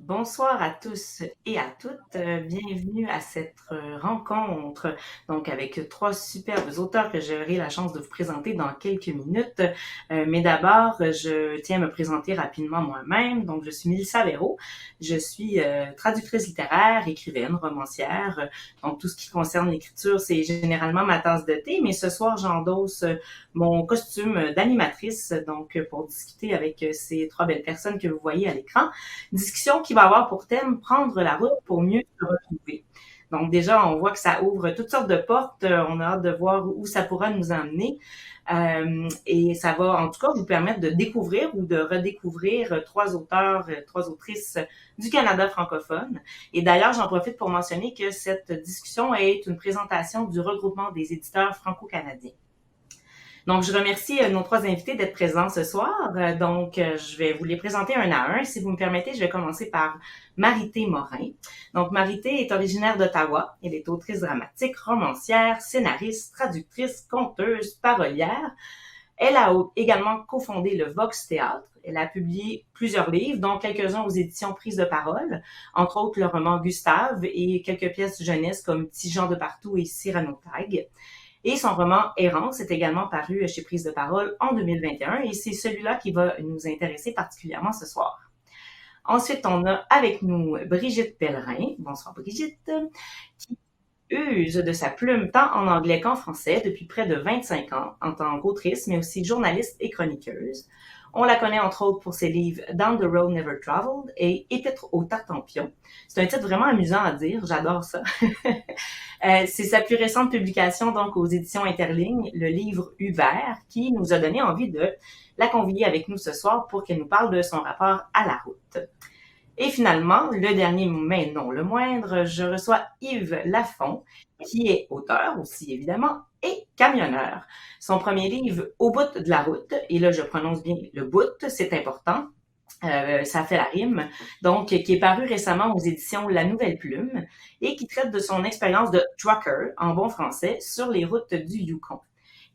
Bonsoir à tous et à toutes. Bienvenue à cette rencontre, donc avec trois superbes auteurs que j'aurai la chance de vous présenter dans quelques minutes. Mais d'abord, je tiens à me présenter rapidement moi-même. Donc, je suis Mélissa Véraud. Je suis traductrice littéraire, écrivaine, romancière. Donc, tout ce qui concerne l'écriture, c'est généralement ma tasse de thé. Mais ce soir, j'endosse mon costume d'animatrice, donc pour discuter avec ces trois belles personnes que vous voyez à l'écran. Discussion qui va avoir pour thème prendre la route pour mieux se retrouver. Donc déjà, on voit que ça ouvre toutes sortes de portes. On a hâte de voir où ça pourra nous emmener. Et ça va en tout cas vous permettre de découvrir ou de redécouvrir trois auteurs, trois autrices du Canada francophone. Et d'ailleurs, j'en profite pour mentionner que cette discussion est une présentation du regroupement des éditeurs franco-canadiens. Donc, je remercie nos trois invités d'être présents ce soir. Je vais vous les présenter un à un. Si vous me permettez, je vais commencer par Marité Morin. Donc, Marité est originaire d'Ottawa. Elle est autrice dramatique, romancière, scénariste, traductrice, conteuse, parolière. Elle a également cofondé le Vox Théâtre. Elle a publié plusieurs livres, dont quelques-uns aux éditions Prise de parole, entre autres le roman Gustave et quelques pièces de jeunesse comme Petit Jean de partout et Cyrano Tag. Et son roman Errance est également paru chez Prise de parole en 2021 et c'est celui-là qui va nous intéresser particulièrement ce soir. Ensuite, on a avec nous Brigitte Pellerin. Bonsoir Brigitte, qui use de sa plume tant en anglais qu'en français depuis près de 25 ans en tant qu'autrice, mais aussi journaliste et chroniqueuse. On la connaît entre autres pour ses livres Down the Road Never Traveled et Épître au Tartampion. C'est un titre vraiment amusant à dire, j'adore ça. C'est sa plus récente publication donc aux éditions Interligne, le livre Hubert, qui nous a donné envie de la convier avec nous ce soir pour qu'elle nous parle de son rapport à la route. Et finalement, le dernier, mais non le moindre, je reçois Yves Lafont, qui est auteur aussi évidemment et camionneur. Son premier livre, Au bout de la route, et là je prononce bien le bout, c'est important, ça fait la rime, donc qui est paru récemment aux éditions La Nouvelle Plume et qui traite de son expérience de trucker, en bon français, sur les routes du Yukon.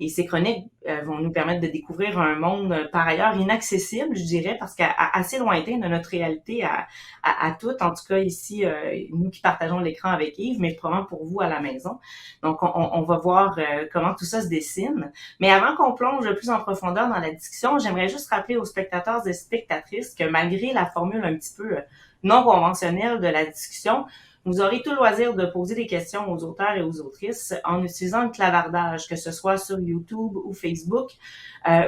Et ces chroniques vont nous permettre de découvrir un monde par ailleurs inaccessible, je dirais, parce qu'assez lointain de notre réalité à toutes, en tout cas ici, nous qui partageons l'écran avec Yves, mais probablement pour vous à la maison. Donc, on va voir comment tout ça se dessine. Mais avant qu'on plonge plus en profondeur dans la discussion, j'aimerais juste rappeler aux spectateurs et spectatrices que malgré la formule un petit peu non conventionnelle de la discussion, vous aurez tout le loisir de poser des questions aux auteurs et aux autrices en utilisant le clavardage, que ce soit sur YouTube ou Facebook.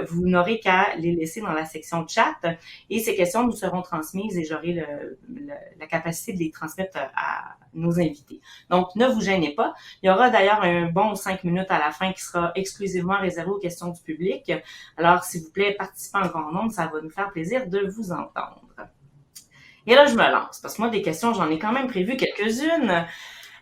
Vous n'aurez qu'à les laisser dans la section chat et ces questions nous seront transmises et j'aurai la capacité de les transmettre à nos invités. Donc, ne vous gênez pas. Il y aura d'ailleurs un bon 5 minutes à la fin qui sera exclusivement réservé aux questions du public. Alors, s'il vous plaît, participez en grand nombre, ça va nous faire plaisir de vous entendre. Et là, je me lance, parce que moi, des questions, j'en ai quand même prévu quelques-unes.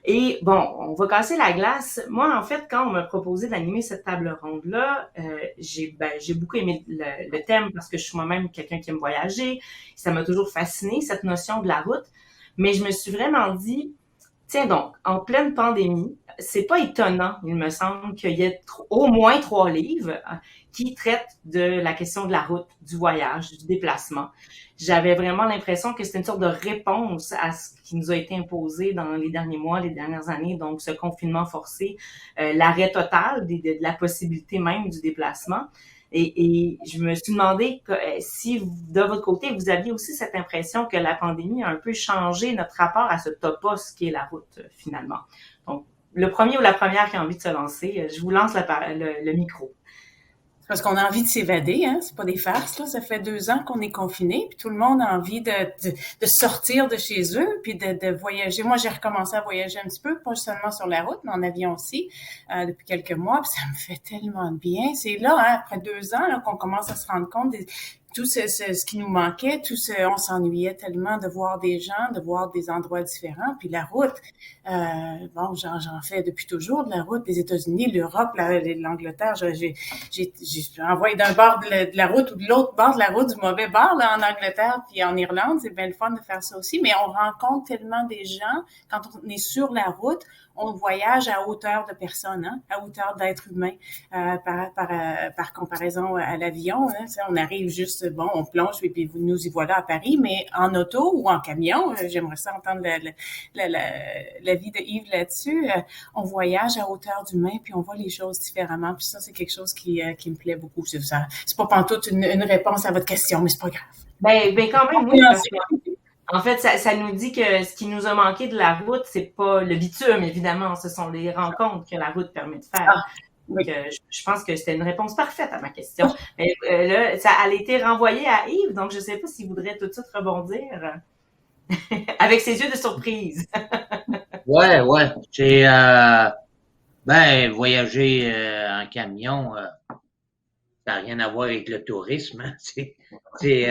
Et bon, on va casser la glace. Moi, en fait, quand on m'a proposé d'animer cette table ronde-là, j'ai beaucoup aimé le thème parce que je suis moi-même quelqu'un qui aime voyager. Ça m'a toujours fasciné, cette notion de la route. Mais je me suis vraiment dit, tiens donc, en pleine pandémie, c'est pas étonnant, il me semble, qu'il y ait au moins 3 livres qui traitent de la question de la route, du voyage, du déplacement. J'avais vraiment l'impression que c'était une sorte de réponse à ce qui nous a été imposé dans les derniers mois, les dernières années, donc ce confinement forcé, l'arrêt total de la possibilité même du déplacement. Et je me suis demandé si, de votre côté, vous aviez aussi cette impression que la pandémie a un peu changé notre rapport à ce topos qui est la route, finalement. Donc, le premier ou la première qui a envie de se lancer, je vous lance le micro. Parce qu'on a envie de s'évader, hein? C'est pas des farces, là. Ça fait 2 ans qu'on est confinés, puis tout le monde a envie de sortir de chez eux, puis de voyager. Moi, j'ai recommencé à voyager un petit peu, pas seulement sur la route, mais en avion aussi, depuis quelques mois, puis ça me fait tellement de bien. C'est là, hein, après 2 ans, là, qu'on commence à se rendre compte tout ce qui nous manquait, on s'ennuyait tellement de voir des gens, de voir des endroits différents, puis la route, bon, j'en fais depuis toujours de la route, des États-Unis, l'Europe, l'Angleterre, j'ai envoyé d'un bord de la route ou de l'autre bord de la route, du mauvais bord, là, en Angleterre, puis en Irlande, c'est bien le fun de faire ça aussi, mais on rencontre tellement des gens, quand on est sur la route, on voyage à hauteur de personne, hein, à hauteur d'être humain, par comparaison à l'avion. Hein, on arrive juste, bon, on plonge et puis nous y voilà à Paris, mais en auto ou en camion, j'aimerais ça entendre la vie de Yves là-dessus. On voyage à hauteur d'humain puis on voit les choses différemment. Puis ça, c'est quelque chose qui me plaît beaucoup. C'est pas pantoute une réponse à votre question, mais c'est pas grave. Ben quand même, oui, parce que en fait, ça nous dit que ce qui nous a manqué de la route, c'est pas le bitume, évidemment, ce sont les rencontres que la route permet de faire. Ah, oui. Donc, je pense que c'était une réponse parfaite à ma question. Mais là, ça a été renvoyé à Yves, donc je sais pas s'il voudrait tout de suite rebondir avec ses yeux de surprise. Ouais. C'est voyager en camion, ça n'a rien à voir avec le tourisme. Hein. C'est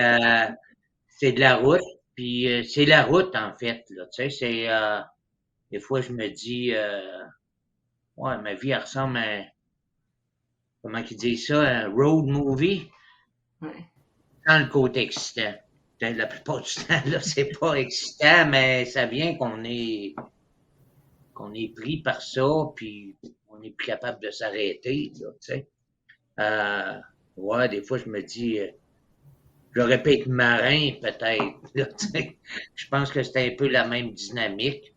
de la route. Puis c'est la route, en fait. Là, tu sais, des fois, je me dis, ouais, ma vie elle ressemble à, comment qu'ils disent ça, un road movie, Ouais. sans le côté excitant. La plupart du temps, là, c'est pas excitant, mais ça vient qu'on est pris par ça, puis on n'est plus capable de s'arrêter, là, tu sais. Ouais, des fois, je me dis, j'aurais pu être marin, peut-être, là, tu sais. Je pense que c'est un peu la même dynamique.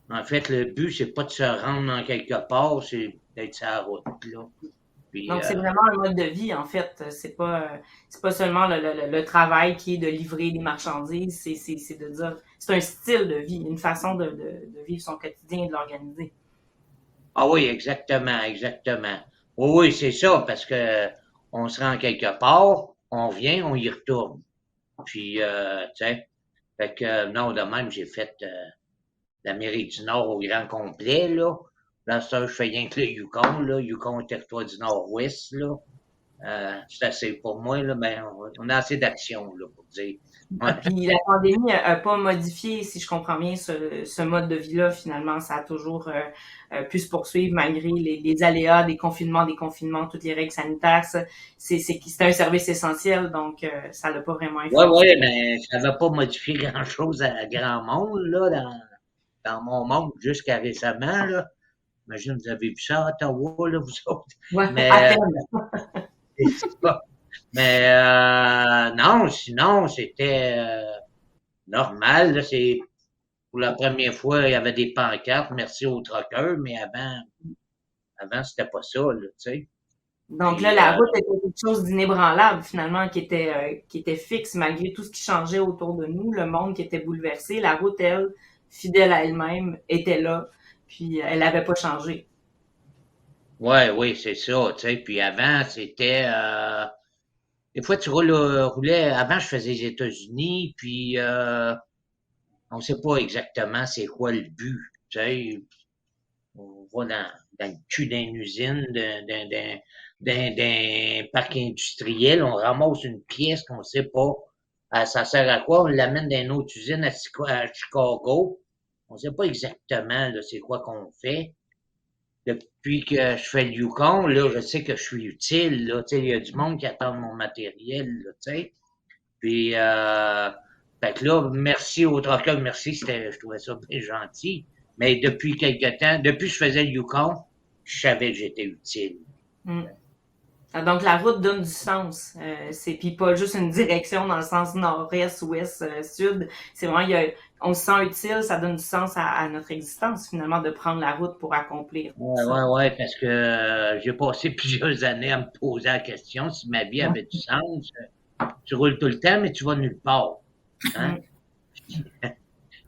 En fait, le but, c'est pas de se rendre en quelque part, c'est d'être sur la route, là. Puis, Donc, c'est vraiment un mode de vie, en fait. C'est pas seulement le travail qui est de livrer des marchandises, c'est de dire, c'est un style de vie, une façon de vivre son quotidien et de l'organiser. ah oui, exactement. Oui, c'est ça, parce que on se rend quelque part, on revient, on y retourne. Puis, tu sais, fait que, non, de même, j'ai fait l'Amérique du Nord au grand complet, là. Là, ça, je fais rien que le Yukon, là. Yukon, territoire du Nord-Ouest, là. C'est assez pour moi, là, ben, on a assez d'action, là, pour dire. Ouais. Puis la pandémie a pas modifié, si je comprends bien, ce mode de vie-là. Finalement, ça a toujours pu se poursuivre malgré les aléas des confinements, toutes les règles sanitaires. C'est un service essentiel, donc ça l'a pas vraiment influencé. Ouais, mais ça va pas modifier grand-chose à grand monde, là, dans mon monde, jusqu'à récemment, là. Imagine, vous avez vu ça à Ottawa, là, vous autres. Ouais, à Mais, peine. c'est pas. Mais non, sinon, c'était normal. Là, c'est pour la première fois, il y avait des pancartes, merci aux truckers, mais avant, c'était pas ça, là, tu sais. Donc là, Puis la route était quelque chose d'inébranlable, finalement, qui était fixe malgré tout ce qui changeait autour de nous, le monde qui était bouleversé. La route, elle, fidèle à elle-même, était là, puis elle n'avait pas changé. ouais, oui, c'est ça, tu sais. Puis avant, c'était des fois tu roulais. Avant, je faisais les États-Unis, puis on sait pas exactement c'est quoi le but. Tu sais, on va dans le cul d'une usine, d'un parc industriel, on ramasse une pièce qu'on sait pas. Ça sert à quoi? On l'amène dans une autre usine à Chicago. On sait pas exactement là, c'est quoi qu'on fait. Depuis que je fais le Yukon, là, je sais que je suis utile. Là, tu sais, il y a du monde qui attend mon matériel, là, tu sais. Puis, fait que là, merci au trucker, merci, je trouvais ça bien gentil. Mais depuis quelque temps, depuis que je faisais le Yukon, je savais que j'étais utile. Mm. Donc la route donne du sens. C'est puis pas juste une direction dans le sens nord-est, ouest, sud. C'est vraiment on se sent utile, ça donne du sens à notre existence finalement de prendre la route pour accomplir ça. Ouais, parce que j'ai passé plusieurs années à me poser la question si ma vie avait du sens. Tu roules tout le temps, mais tu vas nulle part. Hein? Mm.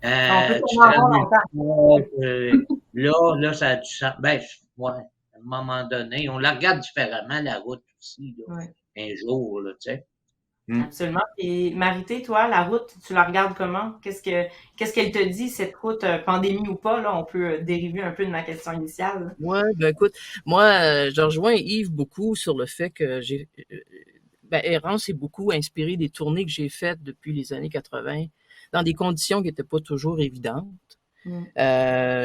On peut Tu tourner te en rends rond nulle longtemps. part. Là, ça a du sens. Ben, ouais, à un moment donné, on la regarde différemment, la route aussi, là, Ouais. un jour, là, tu sais. Hmm. Absolument. Et Marité, toi, la route, tu la regardes comment? Qu'est-ce qu'elle te dit, cette route, pandémie ou pas, là, on peut dériver un peu de ma question initiale. Ouais, ben écoute, moi, je rejoins Yves beaucoup sur le fait que Errance est beaucoup inspiré des tournées que j'ai faites depuis les années 80, dans des conditions qui n'étaient pas toujours évidentes. Mm.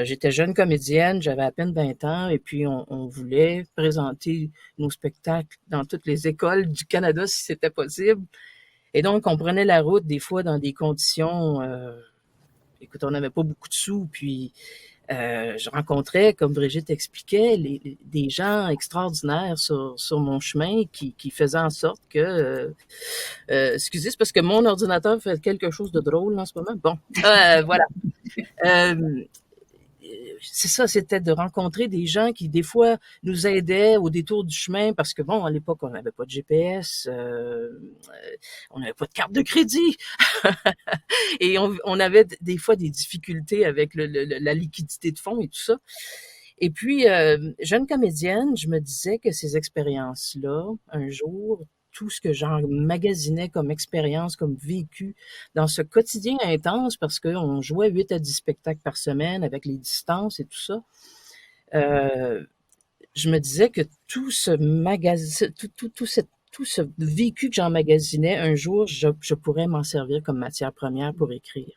J'étais jeune comédienne, j'avais à peine 20 ans, et puis on voulait présenter nos spectacles dans toutes les écoles du Canada si c'était possible. Et donc, on prenait la route des fois dans des conditions, écoute, on n'avait pas beaucoup de sous, puis Je rencontrais, comme Brigitte expliquait, des gens extraordinaires sur mon chemin qui faisaient en sorte que... excusez, c'est parce que mon ordinateur fait quelque chose de drôle en ce moment. Bon, voilà. Euh, c'est ça, c'était de rencontrer des gens qui, des fois, nous aidaient au détour du chemin parce que, bon, à l'époque, on n'avait pas de GPS, on n'avait pas de carte de crédit et on avait des fois des difficultés avec la liquidité de fonds et tout ça. Et puis, jeune comédienne, je me disais que ces expériences-là, un jour, tout ce que j'emmagasinais comme expérience, comme vécu dans ce quotidien intense, parce qu'on jouait 8 à 10 spectacles par semaine avec les distances et tout ça, je me disais que tout ce tout ce vécu que j'emmagasinais, un jour, je pourrais m'en servir comme matière première pour écrire.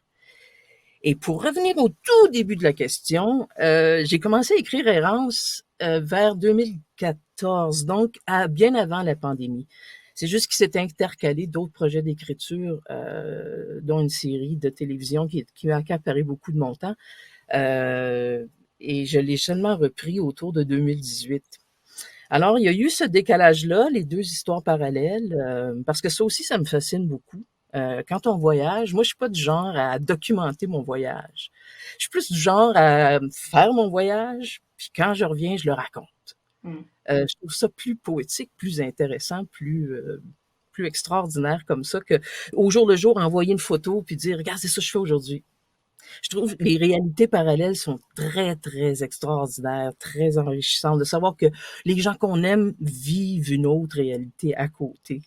Et pour revenir au tout début de la question, j'ai commencé à écrire Errance vers 2014, donc bien avant la pandémie. C'est juste qu'il s'est intercalé d'autres projets d'écriture, dont une série de télévision qui a accaparé beaucoup de mon temps. Et je l'ai seulement repris autour de 2018. Alors, il y a eu ce décalage-là, les deux histoires parallèles, parce que ça aussi, ça me fascine beaucoup. Quand on voyage, moi, je suis pas du genre à documenter mon voyage. Je suis plus du genre à faire mon voyage, puis quand je reviens, je le raconte. Je trouve ça plus poétique, plus intéressant, plus extraordinaire comme ça que au jour le jour, envoyer une photo puis dire « Regarde, c'est ça que je fais aujourd'hui ». Je trouve que les réalités parallèles sont très, très extraordinaires, très enrichissantes, de savoir que les gens qu'on aime vivent une autre réalité à côté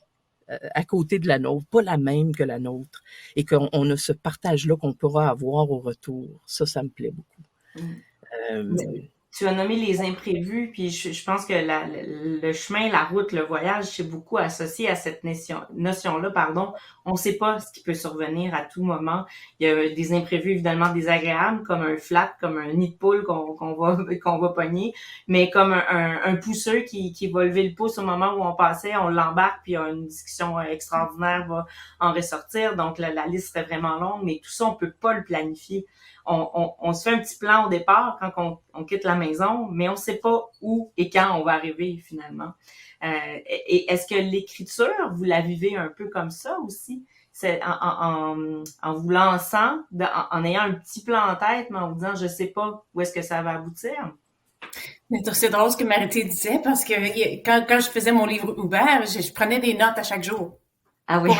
de la nôtre, pas la même que la nôtre, et qu'on a ce partage-là qu'on pourra avoir au retour. Ça me plaît beaucoup. Tu as nommé les imprévus, puis je pense que le chemin, la route, le voyage, c'est beaucoup associé à cette notion-là, pardon. On ne sait pas ce qui peut survenir à tout moment. Il y a des imprévus évidemment désagréables, comme un flat, comme un nid de poule qu'on va pogner, mais comme un pousseux qui va lever le pouce au moment où on passait, on l'embarque, puis une discussion extraordinaire va en ressortir. Donc la liste serait vraiment longue, mais tout ça, on peut pas le planifier. On se fait un petit plan au départ quand on quitte la maison, mais on ne sait pas où et quand on va arriver finalement. Et est-ce que l'écriture, vous la vivez un peu comme ça aussi? C'est en vous lançant, en ayant un petit plan en tête, mais en vous disant je sais pas où est-ce que ça va aboutir? C'est drôle ce que Marité disait parce que quand je faisais mon livre ouvert, je prenais des notes à chaque jour. Ah oui.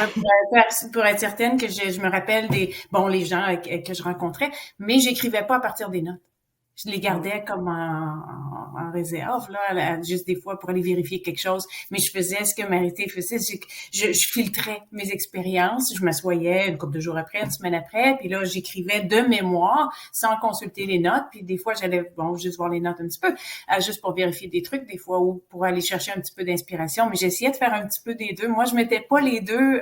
Pour être certaine que je me rappelle les gens que je rencontrais, mais j'écrivais pas à partir des notes. Je les gardais comme en réserve, là, juste des fois pour aller vérifier quelque chose. Mais je faisais ce que Marité faisait. Je filtrais mes expériences. Je m'assoyais une couple de jours après, une semaine après, puis là, j'écrivais de mémoire sans consulter les notes. Puis des fois, j'allais, juste voir les notes un petit peu, juste pour vérifier des trucs, des fois, ou pour aller chercher un petit peu d'inspiration. Mais j'essayais de faire un petit peu des deux. Moi, je mettais pas les deux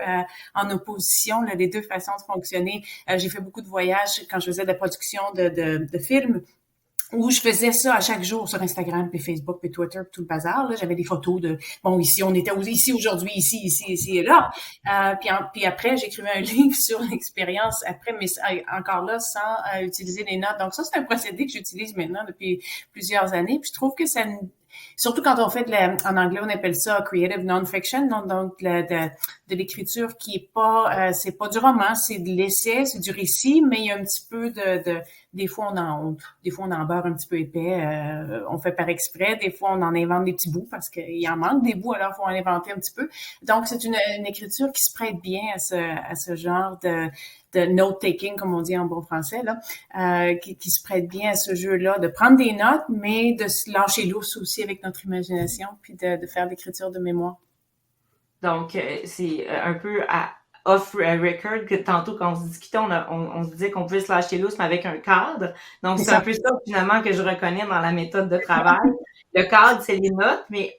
en opposition, là, les deux façons de fonctionner. J'ai fait beaucoup de voyages quand je faisais de la production de films, où je faisais ça à chaque jour sur Instagram, puis Facebook, puis Twitter, puis tout le bazar. Là, j'avais des photos de ici on était ici aujourd'hui, ici et là. Puis après, j'écrivais un livre sur l'expérience après, mais encore là sans utiliser les notes. Donc ça, c'est un procédé que j'utilise maintenant depuis plusieurs années. Puis je trouve que ça, surtout quand on fait en anglais, on appelle ça creative non-fiction, donc de l'écriture qui est pas, c'est pas du roman, c'est de l'essai, c'est du récit, mais il y a un petit peu des fois on en beurre un petit peu épais, on fait par exprès, des fois on en invente des petits bouts parce qu'il en manque des bouts, alors faut en inventer un petit peu. Donc c'est une écriture qui se prête bien à ce genre de note-taking, comme on dit en bon français, là, qui se prête bien à ce jeu-là, de prendre des notes, mais de se lâcher lousse aussi avec notre imagination, puis de faire l'écriture de mémoire. Donc, c'est un peu off-record que tantôt, quand on se discutait, on se disait qu'on pouvait se lâcher lousse, mais avec un cadre. Donc, c'est un peu ça, finalement, que je reconnais dans la méthode de travail. Le cadre, c'est les notes, mais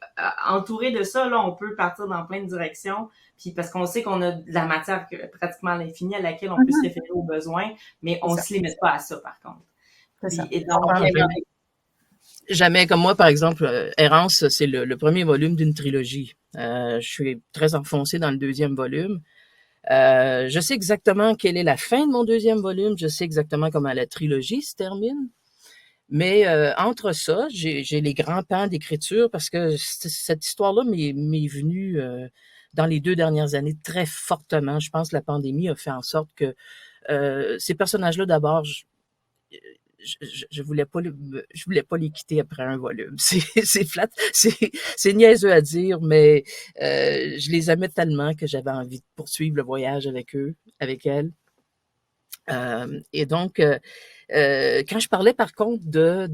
entouré de ça, là, on peut partir dans plein de directions. Puis parce qu'on sait qu'on a de la matière pratiquement à l'infini à laquelle on peut se référer aux besoins, mais on ne se limite pas à ça, par contre. C'est ça. Et donc, jamais, comme moi, par exemple, Errance, c'est le premier volume d'une trilogie. Je suis très enfoncée dans le deuxième volume. Je sais exactement quelle est la fin de mon deuxième volume. Je sais exactement comment la trilogie se termine. Mais entre ça, j'ai les grands pans d'écriture parce que cette histoire-là m'est venue dans les 2 dernières années très fortement. Je pense que la pandémie a fait en sorte que ces personnages-là, d'abord, je voulais pas je voulais pas les quitter après un volume. C'est flat, c'est niaiseux à dire, mais je les aimais tellement que j'avais envie de poursuivre le voyage avec eux, avec elles. Et donc, quand je parlais par contre de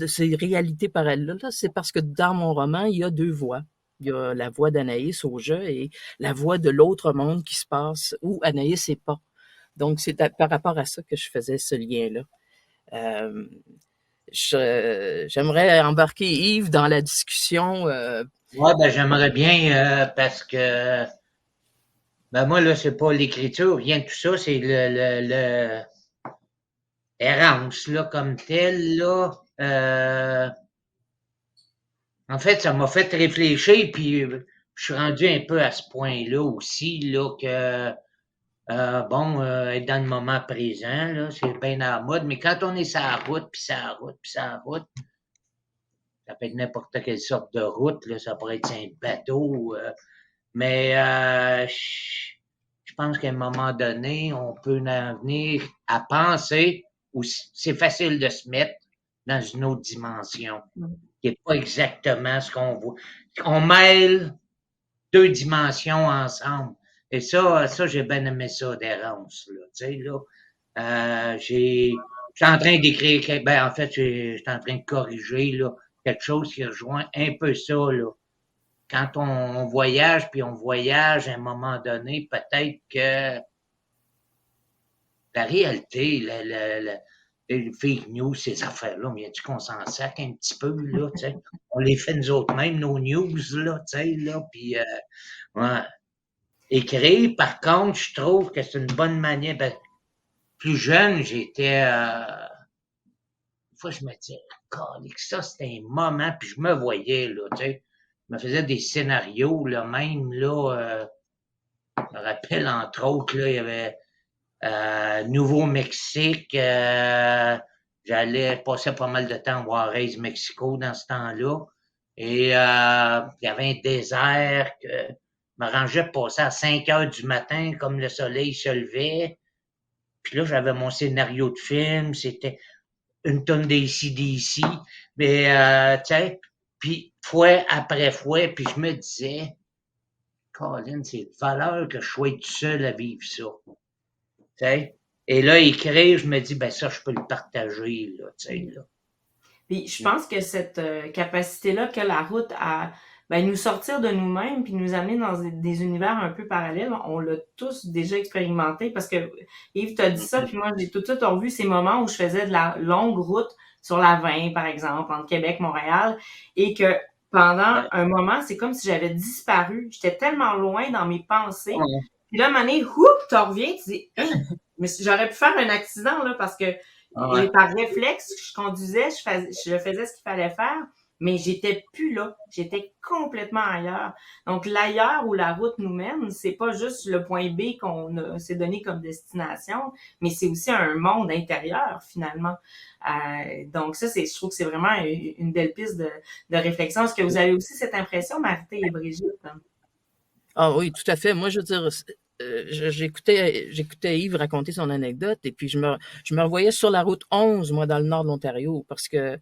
ces réalités parallèles-là, c'est parce que dans mon roman, il y a 2 voix. Il y a la voix d'Anaïs au jeu et la voix de l'autre monde qui se passe où Anaïs n'est pas. Donc, c'est par rapport à ça que je faisais ce lien-là. Euh, J'aimerais embarquer Yves dans la discussion. Ouais, ben j'aimerais bien parce que ben moi, là, c'est pas l'écriture, rien de tout ça, c'est le errance, là, comme tel, là. En fait, ça m'a fait réfléchir, puis je suis rendu un peu à ce point-là aussi, là, que bon, être dans le moment présent, là, c'est bien à la mode, mais quand on est sur la route, puis sur la route, puis sur la route, ça peut être n'importe quelle sorte de route, là, ça pourrait être un bateau, mais je pense qu'à un moment donné, on peut en venir à penser, ou c'est facile de se mettre dans une autre dimension, qui n'est pas exactement ce qu'on voit. On mêle 2 dimensions ensemble. Et ça j'ai bien aimé ça d'errance, là. Tu sais, là, je suis en train d'écrire, ben, en fait, je suis en train de corriger, là, quelque chose qui rejoint un peu ça, là. Quand on voyage, puis on voyage à un moment donné, peut-être que la réalité, les fake news, ces affaires-là, mais y a-tu qu'on s'en sac un petit peu, là, tu sais? On les fait nous autres mêmes, nos news, là, tu sais, là, puis ouais. Écrire, par contre, je trouve que c'est une bonne manière. Ben, plus jeune, j'étais. Une fois, je me disais, ça, c'était un moment, puis je me voyais, là, tu sais. Je me faisais des scénarios, là, même, là. Je me rappelle, entre autres, là, il y avait Nouveau-Mexique. J'allais passer pas mal de temps à Juarez, Mexico, dans ce temps-là. Et il y avait un désert que je m'arrangeais de passer à 5 heures du matin, comme le soleil se levait. Puis là, j'avais mon scénario de film, c'était une tonne d'AC/DC, mais tu sais, puis fois après fois, puis je me disais, Colin, c'est de valeur que je sois tout seul à vivre ça. Tu sais? Et là, écrire, je me dis, ben ça, je peux le partager, là, tu sais, là. Puis je pense que cette capacité-là que la route a, ben, nous sortir de nous-mêmes puis nous amener dans des univers un peu parallèles, on l'a tous déjà expérimenté parce que Yves t'a dit ça, puis moi j'ai tout de suite revu ces moments où je faisais de la longue route sur la 20, par exemple, entre Québec, Montréal, et que pendant un moment, c'est comme si j'avais disparu. J'étais tellement loin dans mes pensées. Puis là, à un moment donné, t'en reviens, tu dis, hey, mais j'aurais pu faire un accident, là, parce que et par réflexe, je conduisais, je faisais ce qu'il fallait faire, mais j'étais plus là. J'étais complètement ailleurs. Donc, l'ailleurs où la route nous mène, c'est pas juste le point B qu'on s'est donné comme destination, mais c'est aussi un monde intérieur, finalement. Donc, ça, je trouve que c'est vraiment une belle piste de réflexion. Est-ce que vous avez aussi cette impression, Marité et Brigitte? Ah oui, tout à fait. Moi, je veux dire, j'écoutais Yves raconter son anecdote et puis je me revoyais sur la route 11, moi, dans le nord de l'Ontario, parce que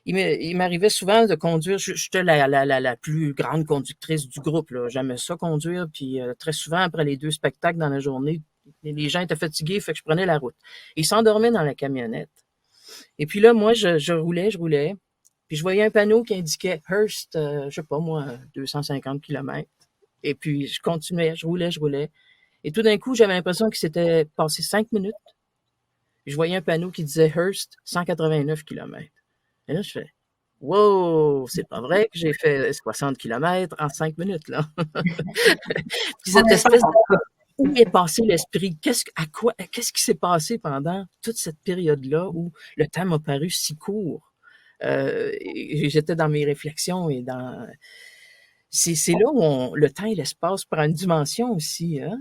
il m'arrivait souvent de conduire. J'étais la plus grande conductrice du groupe, là. J'aimais ça conduire, puis très souvent, après les 2 spectacles dans la journée, les gens étaient fatigués, fait que je prenais la route. Ils s'endormaient dans la camionnette. Et puis là, moi, je roulais, puis je voyais un panneau qui indiquait Hearst, je sais pas moi, 250 km. Et puis, je continuais, je roulais. Et tout d'un coup, j'avais l'impression qu'il s'était passé 5 minutes. Je voyais un panneau qui disait Hearst, 189 km. Et là, je fais, wow, c'est pas vrai que j'ai fait 60 km en 5 minutes, là. Puis cette espèce de, où est passé l'esprit? Qu'est-ce qui s'est passé pendant toute cette période-là où le temps m'a paru si court? J'étais dans mes réflexions et c'est là où le temps et l'espace prennent une dimension aussi, hein.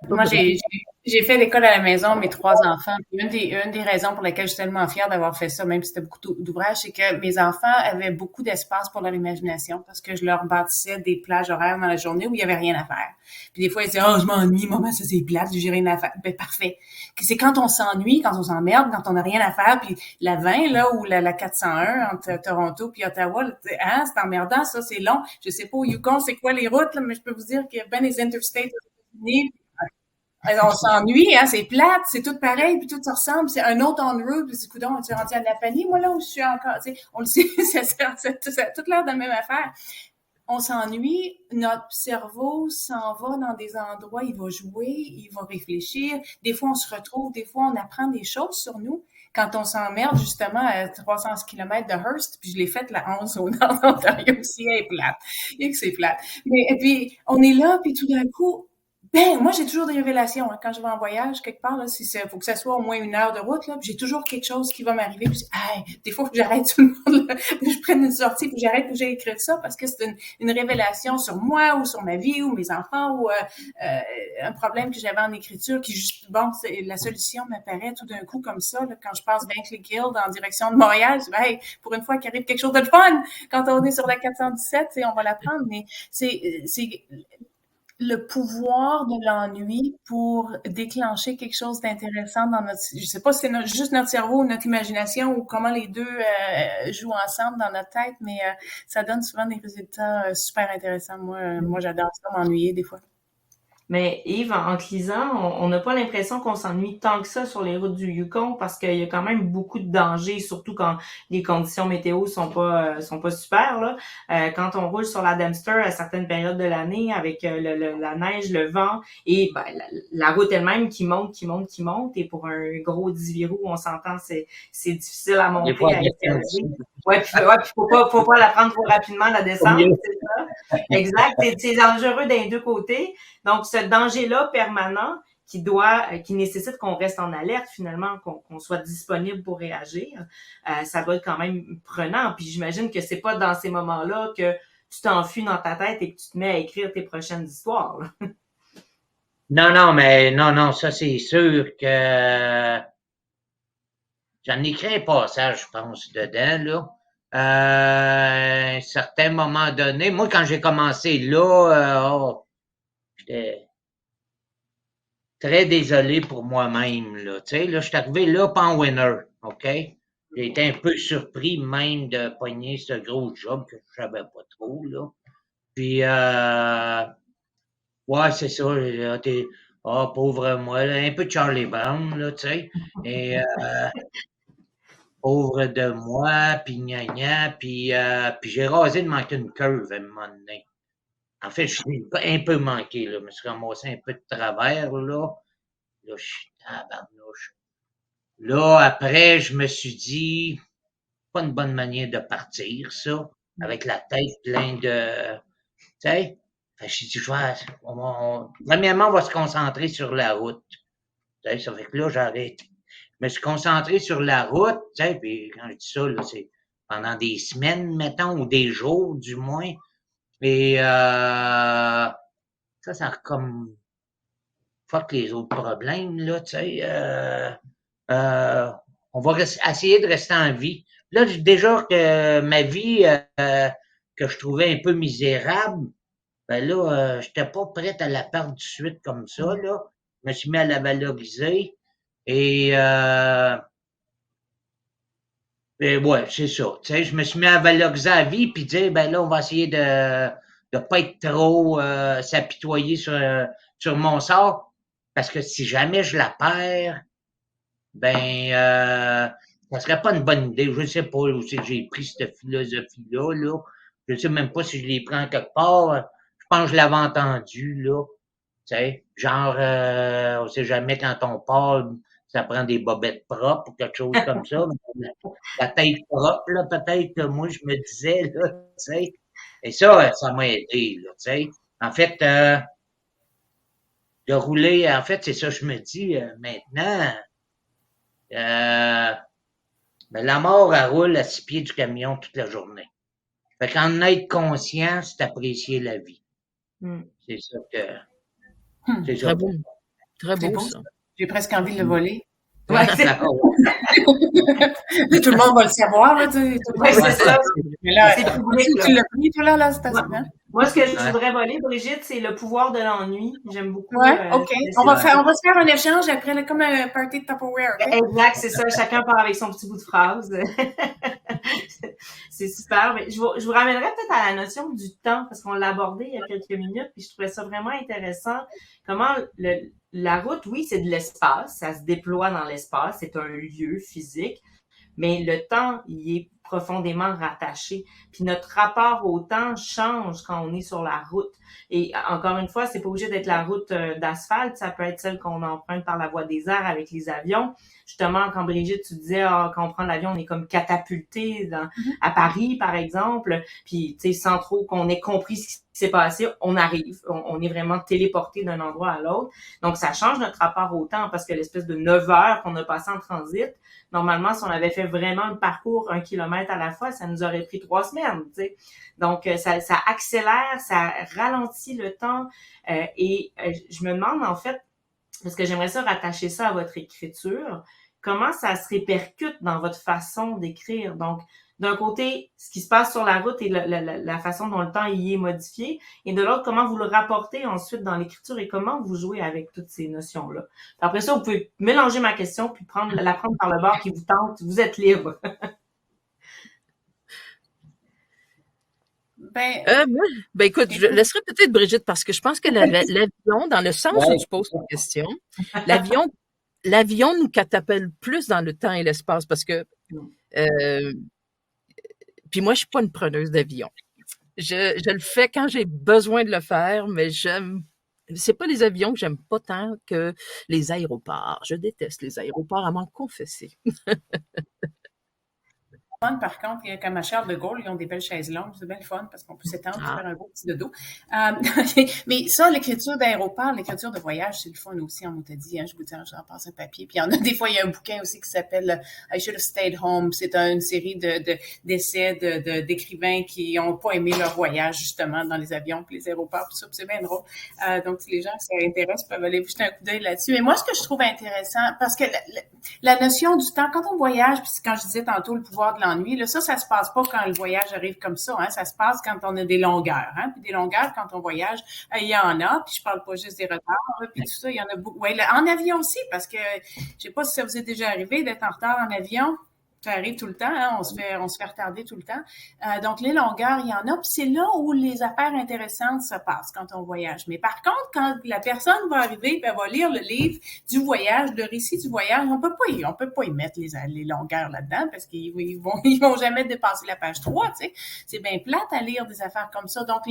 Moi, j'ai fait l'école à la maison, mes 3 enfants. Puis une des raisons pour lesquelles je suis tellement fière d'avoir fait ça, même si c'était beaucoup d'ouvrages, c'est que mes enfants avaient beaucoup d'espace pour leur imagination parce que je leur bâtissais des plages horaires dans la journée où il y avait rien à faire. Puis des fois, ils disaient, oh, je m'ennuie, maman, ça c'est plate, j'ai rien à faire. Ben, parfait. C'est quand on s'ennuie, quand on s'emmerde, quand on n'a rien à faire, puis la 20, là, ou la 401 entre Toronto puis Ottawa, là, hein, c'est emmerdant, ça, c'est long. Je sais pas au Yukon, c'est quoi les routes, là, mais je peux vous dire qu'il y a bien des interstates aux États-Unis. On s'ennuie, hein, c'est plate, c'est tout pareil, puis tout se ressemble. C'est un autre on-route, puis c'est coudonc, tu es rendu à la panier, moi là où je suis encore, tu sais, on le sait, ça a toute l'air de la même affaire. On s'ennuie, notre cerveau s'en va dans des endroits, il va jouer, il va réfléchir. Des fois, on se retrouve, des fois, on apprend des choses sur nous. Quand on s'emmerde, justement, à 300 km de Hearst, puis je l'ai faite la 11 au nord d'Ontario aussi, elle est plate. Et que c'est plate. Mais, et puis, on est là, puis tout d'un coup, ben, moi, j'ai toujours des révélations, hein. Quand je vais en voyage, quelque part, là, si faut que ça soit au moins 1 heure de route, là, puis j'ai toujours quelque chose qui va m'arriver, puis hey, des fois, faut que j'arrête tout le monde, là, que je prenne une sortie, puis j'arrête, que j'ai écrit ça, parce que c'est une révélation sur moi, ou sur ma vie, ou mes enfants, ou un problème que j'avais en écriture, qui juste, bon, la solution m'apparaît tout d'un coup comme ça, là, quand je passe Bankley Hill en direction de Montréal, je dis, hey, pour une fois qu'il arrive quelque chose de fun, quand on est sur la 417, on va l'apprendre, mais c'est le pouvoir de l'ennui pour déclencher quelque chose d'intéressant dans notre, je sais pas si c'est juste notre cerveau ou notre imagination ou comment les deux jouent ensemble dans notre tête, mais ça donne souvent des résultats super intéressants. Moi, j'adore ça, m'ennuyer des fois. Mais Yves, en te lisant, on n'a pas l'impression qu'on s'ennuie tant que ça sur les routes du Yukon parce qu'il y a quand même beaucoup de dangers, surtout quand les conditions météo sont pas super là. Quand on roule sur la Dempster à certaines périodes de l'année avec la neige, le vent et ben, la route elle-même qui monte, qui monte, qui monte, et pour un gros 10 roues, on s'entend, c'est difficile à monter, à escalader. Ouais, puis faut pas la prendre trop rapidement la descente, c'est ça. Exact, c'est dangereux d'un deux côtés. Donc, ce danger-là permanent qui nécessite qu'on reste en alerte finalement, qu'on soit disponible pour réagir, ça va être quand même prenant. Puis j'imagine que c'est pas dans ces moments-là que tu t'enfuis dans ta tête et que tu te mets à écrire tes prochaines histoires, là. Non, ça c'est sûr que j'en ai écrit un passage, je pense, dedans, là. À un certain moment donné, moi, quand j'ai commencé là, j'étais très désolé pour moi-même, là. Tu sais, là, je suis arrivé là, pas en winner, OK? J'ai été un peu surpris même de pogner ce gros job que je savais pas trop, là. Puis, ouais, c'est ça, là, pauvre moi, là, un peu de Charlie Brown, là, tu sais. Et pauvre de moi, puis gna gna, puis j'ai rasé de manquer une curve à un moment donné. En fait, je l'ai un peu manqué, là. Je me suis ramassé un peu de travers, là. Là, je suis tabarnouche. Là, après, je me suis dit, pas une bonne manière de partir, ça, avec la tête pleine de, tu sais. Fait que j'ai dit, premièrement, on va se concentrer sur la route. Tu sais, ça fait que là, j'arrête. Je me suis concentré sur la route, tu sais, puis quand je dis ça, là, c'est pendant des semaines, mettons, ou des jours, du moins. Et ça a comme fuck les autres problèmes, là, tu sais. On va essayer de rester en vie. Là, déjà que ma vie, que je trouvais un peu misérable, ben là, j'étais pas prête à la perdre tout de suite comme ça, là. Je me suis mis à la valoriser. Et, ouais, c'est ça. Tu sais, je me suis mis à valoriser la vie puis dire, ben là, on va essayer de pas être trop s'apitoyer sur mon sort. Parce que si jamais je la perds, ben ça serait pas une bonne idée. Je sais pas où c'est que j'ai pris cette philosophie-là, là. Je sais même pas si je l'ai pris en quelque part. Je pense que je l'avais entendu, là. Tu sais, genre, on sait jamais quand on part, ça prend des bobettes propres ou quelque chose comme ça. La tête propre, là, peut-être que moi, je me disais, là, tu sais. Et ça m'a aidé, là, tu sais. En fait, de rouler, en fait, c'est ça, je me dis, maintenant, ben, la mort, elle roule à 6 pieds du camion toute la journée. Fait qu'en être conscient, c'est apprécier la vie. Mm. C'est ça que, Hmm. c'est ça. Très beau. Très C'est beau, beau, ça. ça. J'ai presque envie de le voler. Ouais, c'est Ah ouais. Tout le monde va le savoir, là, tu sais, tout le ouais, monde va c'est le ça. savoir. Mais là, C'est toi, public, tu là. l'as pris, toi, là, cette Moi, semaine? moi, ce que je Ouais. voudrais voler, Brigitte, c'est le pouvoir de l'ennui. J'aime beaucoup Ouais, OK. On va Ouais. se faire un échange après, là, comme un party de Tupperware, OK? Exact, c'est ça. Chacun part avec son petit bout de phrase. C'est super. Mais je vous ramènerai peut-être à la notion du temps, parce qu'on l'a abordé il y a quelques minutes, puis je trouvais ça vraiment intéressant. Comment la route, oui, c'est de l'espace, ça se déploie dans l'espace, c'est un lieu physique, mais le temps y est profondément rattaché. Puis notre rapport au temps change quand on est sur la route. Et encore une fois, c'est pas obligé d'être la route d'asphalte, ça peut être celle qu'on emprunte par la voie des airs avec les avions. Justement, quand Brigitte, tu disais, quand on prend l'avion, on est comme catapulté à Paris, par exemple, puis tu sais, sans trop qu'on ait compris ce qui s'est passé, on arrive, on est vraiment téléporté d'un endroit à l'autre. Donc, ça change notre rapport au temps parce que l'espèce de 9 heures qu'on a passé en transit, normalement, si on avait fait vraiment le parcours 1 kilomètre à la fois, ça nous aurait pris 3 semaines, tu sais. Donc, ça accélère, ça ralentit le temps. Et je me demande, en fait, parce que j'aimerais ça rattacher ça à votre écriture, comment ça se répercute dans votre façon d'écrire. Donc, d'un côté, ce qui se passe sur la route et la façon dont le temps y est modifié, et de l'autre, comment vous le rapportez ensuite dans l'écriture et comment vous jouez avec toutes ces notions-là. Après ça, vous pouvez mélanger ma question puis la prendre par le bord qui vous tente. Vous êtes libre. Moi, écoute, je laisserai peut-être Brigitte parce que je pense que l'avion, dans le sens où Ouais. tu poses ta question, l'avion nous catapulte plus dans le temps et l'espace parce que puis moi, je suis pas une preneuse d'avion. Je le fais quand j'ai besoin de le faire, mais c'est pas les avions que j'aime pas tant que les aéroports. Je déteste les aéroports, à m'en confesser. Par contre, comme à Charles de Gaulle, ils ont des belles chaises longues. C'est bien le fun parce qu'on peut s'étendre et Ah. faire un beau petit dodo. Mais ça, l'écriture d'aéroport, l'écriture de voyage, c'est le fun aussi, on t'a dit. Hein, je vous dis, j'en passe un papier. Puis des fois, il y a un bouquin aussi qui s'appelle I Should Have Stayed Home. C'est une série d'essais d'écrivains qui n'ont pas aimé leur voyage, justement, dans les avions puis les aéroports. Puis ça, c'est bien drôle. Donc, si les gens qui s'intéressent peuvent aller jeter un coup d'œil là-dessus. Mais moi, ce que je trouve intéressant, parce que la notion du temps, quand on voyage, puis quand je disais tantôt le pouvoir de l'ennui, là, ça se passe pas quand le voyage arrive comme ça, hein, ça se passe quand on a des longueurs, hein, puis des longueurs, quand on voyage, il y en a, puis je parle pas juste des retards, puis tout ça, il y en a beaucoup. Ouais, en avion aussi, parce que, je sais pas si ça vous est déjà arrivé d'être en retard en avion. Ça arrive tout le temps, hein, on se fait retarder tout le temps. Donc, les longueurs, il y en a, puis c'est là où les affaires intéressantes se passent quand on voyage. Mais par contre, quand la personne va arriver, puis elle va lire le livre du voyage, le récit du voyage, on peut pas y mettre les longueurs là-dedans parce qu'ils vont jamais dépasser la page 3, tu sais. C'est bien plate à lire des affaires comme ça. Donc,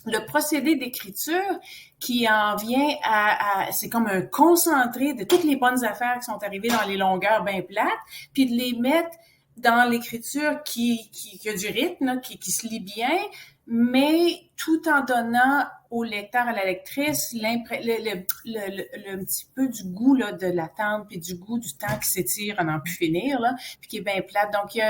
le procédé d'écriture qui en vient c'est comme un concentré de toutes les bonnes affaires qui sont arrivées dans les longueurs bien plates, puis de les mettre dans l'écriture qui a du rythme, là, qui se lit bien, mais tout en donnant au lecteur, à la lectrice, un petit peu du goût là, de l'attente, puis du goût du temps qui s'étire à n'en plus finir, là, puis qui est bien plate. Donc,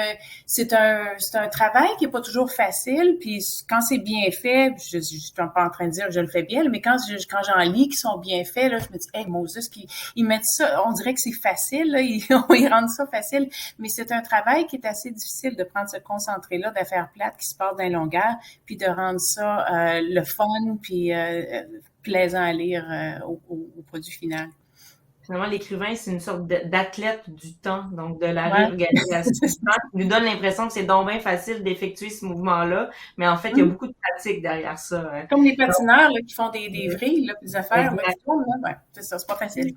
c'est un travail qui est pas toujours facile, puis quand c'est bien fait, je suis pas en train de dire que je le fais bien, mais quand j'en lis qui sont bien faits, là, je me dis, hey, Moses, ils mettent ça, on dirait que c'est facile, là, ils rendent ça facile, mais c'est un travail qui est assez difficile de prendre ce concentré-là d'affaires plates qui se passent dans les longueurs, puis de rendre ça le fun, puis plaisant à lire au produit final. Finalement, l'écrivain, c'est une sorte d'athlète du temps, donc de la réorganisation du temps, qui nous donne l'impression que c'est donc bien facile d'effectuer ce mouvement-là, mais en fait, il y a beaucoup de pratique derrière ça. Hein. Comme les patineurs là, qui font des vrilles, là, des affaires, c'est ça, c'est pas facile.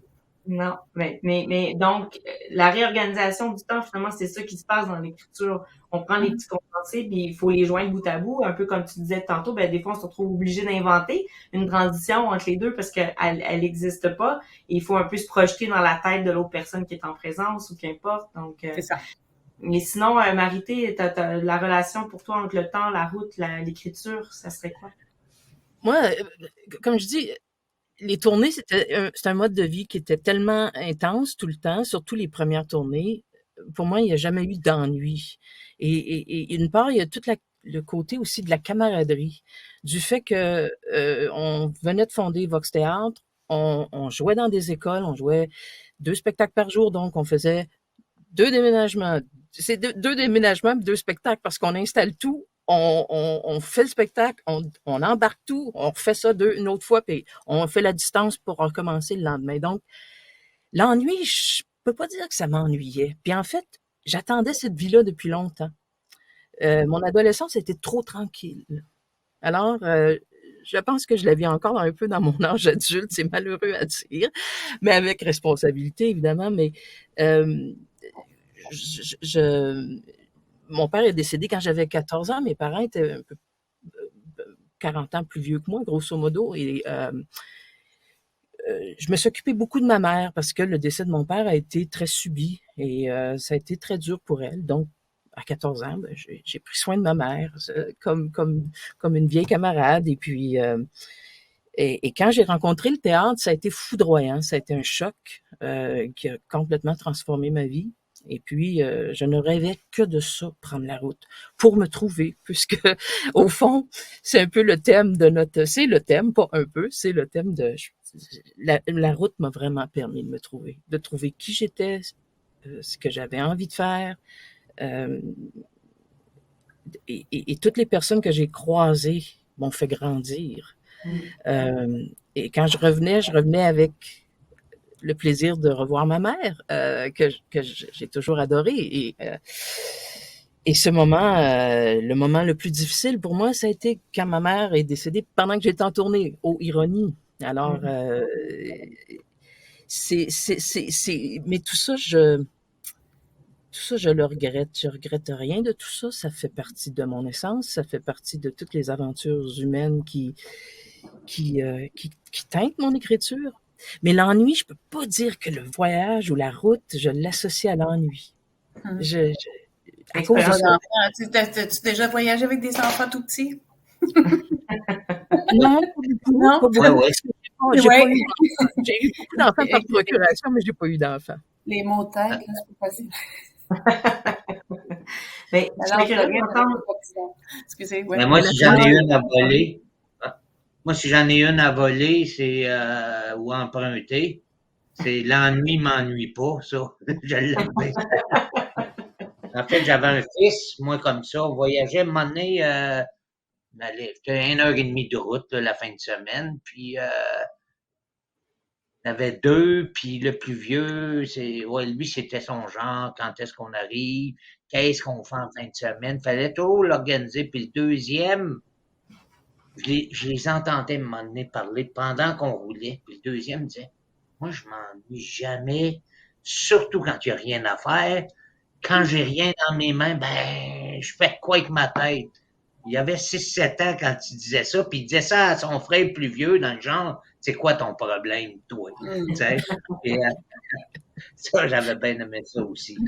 Non, mais donc, la réorganisation du temps, finalement, c'est ça qui se passe dans l'écriture. On prend les petits condensés, puis il faut les joindre bout à bout, un peu comme tu disais tantôt, des fois, on se retrouve obligé d'inventer une transition entre les deux parce qu'elle n'existe pas. Et il faut un peu se projeter dans la tête de l'autre personne qui est en présence ou qu'importe. Donc, c'est ça. Mais sinon, Marité, la relation pour toi entre le temps, la route, l'écriture, ça serait quoi? Moi, comme je dis, les tournées, c'est un mode de vie qui était tellement intense tout le temps, surtout les premières tournées. Pour moi, il n'y a jamais eu d'ennui. Et d'une part, il y a tout le côté aussi de la camaraderie, du fait que on venait de fonder Vox Théâtre, on jouait dans des écoles, on jouait 2 spectacles par jour, donc on faisait 2 déménagements. C'est 2 déménagements, 2 spectacles, parce qu'on installe tout, on fait le spectacle, on embarque tout, on refait ça une autre fois, puis on fait la distance pour recommencer le lendemain. Donc, l'ennui, je peux pas dire que ça m'ennuyait. Puis en fait, j'attendais cette vie-là depuis longtemps. Mon adolescence était trop tranquille. Alors, je pense que je la vis encore un peu dans mon âge adulte, c'est malheureux à dire, mais avec responsabilité, évidemment. Mais mon père est décédé quand j'avais 14 ans. Mes parents étaient un peu 40 ans plus vieux que moi, grosso modo. Et je me suis occupée beaucoup de ma mère parce que le décès de mon père a été très subi et ça a été très dur pour elle. Donc, à 14 ans, ben, j'ai pris soin de ma mère comme une vieille camarade. Et puis, et quand j'ai rencontré le théâtre, ça a été foudroyant. Ça a été un choc qui a complètement transformé ma vie. Et puis, je ne rêvais que de ça, prendre la route, pour me trouver, puisque, au fond, c'est un peu le thème c'est le thème, pas un peu, c'est le thème la route m'a vraiment permis de me trouver, de trouver qui j'étais, ce que j'avais envie de faire, et toutes les personnes que j'ai croisées m'ont fait grandir. Et quand je revenais avec le plaisir de revoir ma mère, que j'ai toujours adoré. Et ce moment, le moment le plus difficile pour moi, ça a été quand ma mère est décédée pendant que j'étais en tournée. Oh, ironie. Alors, mais tout ça, je le regrette. Je regrette rien de tout ça. Ça fait partie de mon essence. Ça fait partie de toutes les aventures humaines qui teintent mon écriture. Mais l'ennui, je peux pas dire que le voyage ou la route, je l'associe à l'ennui. À cause de ça. T'as-tu déjà voyagé avec des enfants tout petits? Non, pas beaucoup. Non? Pas beaucoup. Ouais. J'ai eu beaucoup d'enfants par procuration, mais j'ai pas eu d'enfants. Les mots de tête, là, c'est pas facile. Mais je serais curieuse d'entendre. Excusez, ouais. Mais moi, si j'en ai une à voler, c'est ou emprunter, c'est l'ennui m'ennuie pas, ça. Je l'aime bien. En fait, j'avais un fils, moi, comme ça, on voyageait, un moment donné, c'était 1h30 de route, là, la fin de semaine, puis il y en avait 2, puis le plus vieux, lui, c'était son genre, quand est-ce qu'on arrive, qu'est-ce qu'on fait en fin de semaine, fallait tout l'organiser, puis le deuxième, je les entendais me donné parler pendant qu'on roulait, puis le deuxième disait, moi, je m'ennuie jamais, surtout quand il n'y a rien à faire. Quand j'ai rien dans mes mains, ben, je fais quoi avec ma tête? Il y avait 6-7 ans quand il disait ça, puis il disait ça à son frère plus vieux, dans le genre, c'est quoi ton problème, toi? Et, ça, j'avais bien aimé ça aussi.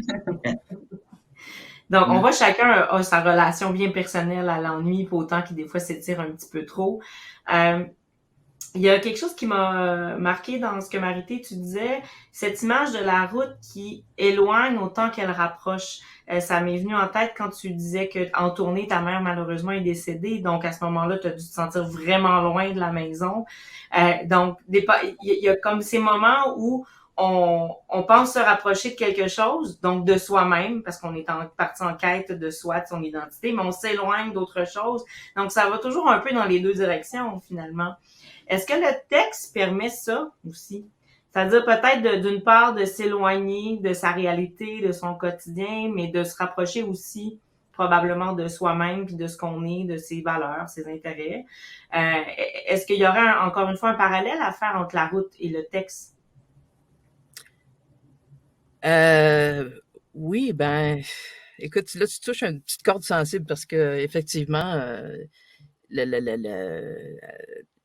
Donc, on voit chacun a sa relation bien personnelle à l'ennui, pour autant qu'il des fois s'étire un petit peu trop. Il y a quelque chose qui m'a marqué dans ce que Marité, tu disais, cette image de la route qui éloigne autant qu'elle rapproche. Ça m'est venu en tête quand tu disais que en tournée, ta mère malheureusement est décédée, donc à ce moment-là, tu as dû te sentir vraiment loin de la maison. Donc, il y a comme ces moments où on pense se rapprocher de quelque chose, donc de soi-même, parce qu'on est parti en quête de soi, de son identité, mais on s'éloigne d'autre chose. Donc, ça va toujours un peu dans les deux directions, finalement. Est-ce que le texte permet ça aussi? C'est-à-dire peut-être d'une part de s'éloigner de sa réalité, de son quotidien, mais de se rapprocher aussi probablement de soi-même, puis de ce qu'on est, de ses valeurs, ses intérêts. Est-ce qu'il y aurait encore une fois un parallèle à faire entre la route et le texte? Oui, ben, écoute, là, tu touches une petite corde sensible parce que effectivement,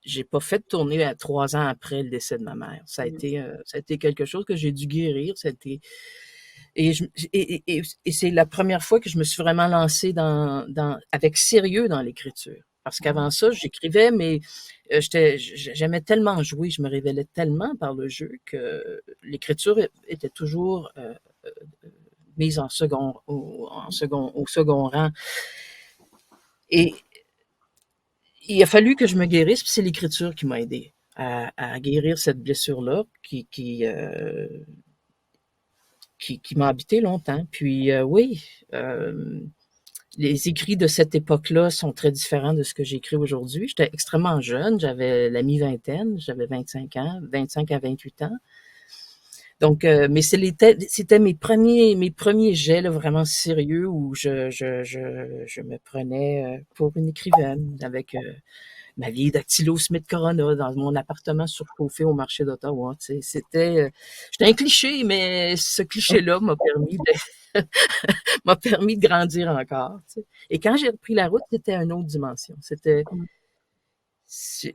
j'ai pas fait de tournée à 3 ans après le décès de ma mère. Ça a été quelque chose que j'ai dû guérir. Et c'est la première fois que je me suis vraiment lancée avec sérieux dans l'écriture. Parce qu'avant ça, j'écrivais, mais j'aimais tellement jouer, je me révélais tellement par le jeu que l'écriture était toujours mise au second rang. Et il a fallu que je me guérisse, puis c'est l'écriture qui m'a aidée. à guérir cette blessure-là qui m'a habité longtemps. Puis oui, les écrits de cette époque-là sont très différents de ce que j'écris aujourd'hui. J'étais extrêmement jeune, j'avais la mi-vingtaine, j'avais 25 ans, 25 à 28 ans. Donc, mais c'était mes premiers jets là, vraiment sérieux où je me prenais pour une écrivaine avec ma vieille Dactylo Smith Corona dans mon appartement surchauffé au marché d'Ottawa. Tu sais, j'étais un cliché, mais ce cliché-là m'a permis de grandir encore. Tu sais. Et quand j'ai repris la route, c'était une autre dimension.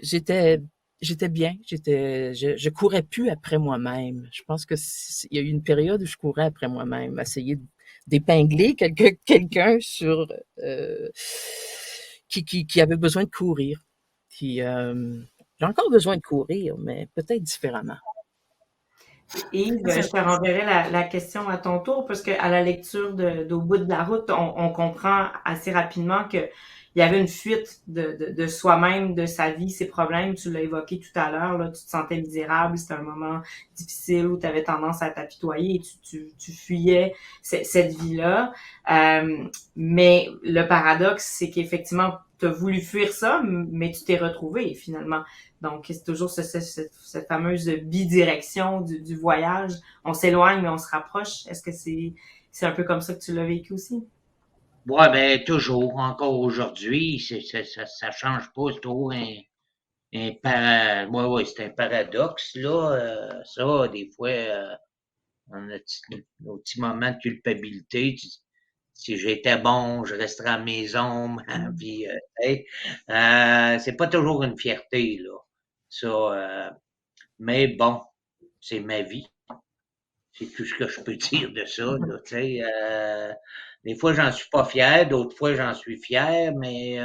J'étais bien. Je courais plus après moi-même. Je pense que il y a eu une période où je courais après moi-même, essayer d'épingler quelqu'un sur qui avait besoin de courir. Puis j'ai encore besoin de courir, mais peut-être différemment. Yves, je te renverrai la question à ton tour, parce qu'à la lecture d'Au bout de la route, on comprend assez rapidement que il y avait une fuite de soi-même, de sa vie, ses problèmes. Tu l'as évoqué tout à l'heure, là, tu te sentais misérable, c'était un moment difficile où tu avais tendance à t'apitoyer et tu fuyais cette vie-là. Mais le paradoxe, c'est qu'effectivement, tu as voulu fuir ça, mais tu t'es retrouvé finalement. Donc, c'est toujours cette fameuse bidirection du voyage. On s'éloigne, mais on se rapproche. Est-ce que c'est un peu comme ça que tu l'as vécu aussi? Ouais, ben, toujours, encore aujourd'hui, ça change pas, c'est toujours c'est un paradoxe, là, ça, des fois, on a nos petits moments de culpabilité, si j'étais bon, je resterais à la maison, puis, c'est pas toujours une fierté, là, ça, mais bon, c'est ma vie. C'est tout ce que je peux dire de ça, là, tu sais. Des fois, j'en suis pas fier, d'autres fois, j'en suis fier, mais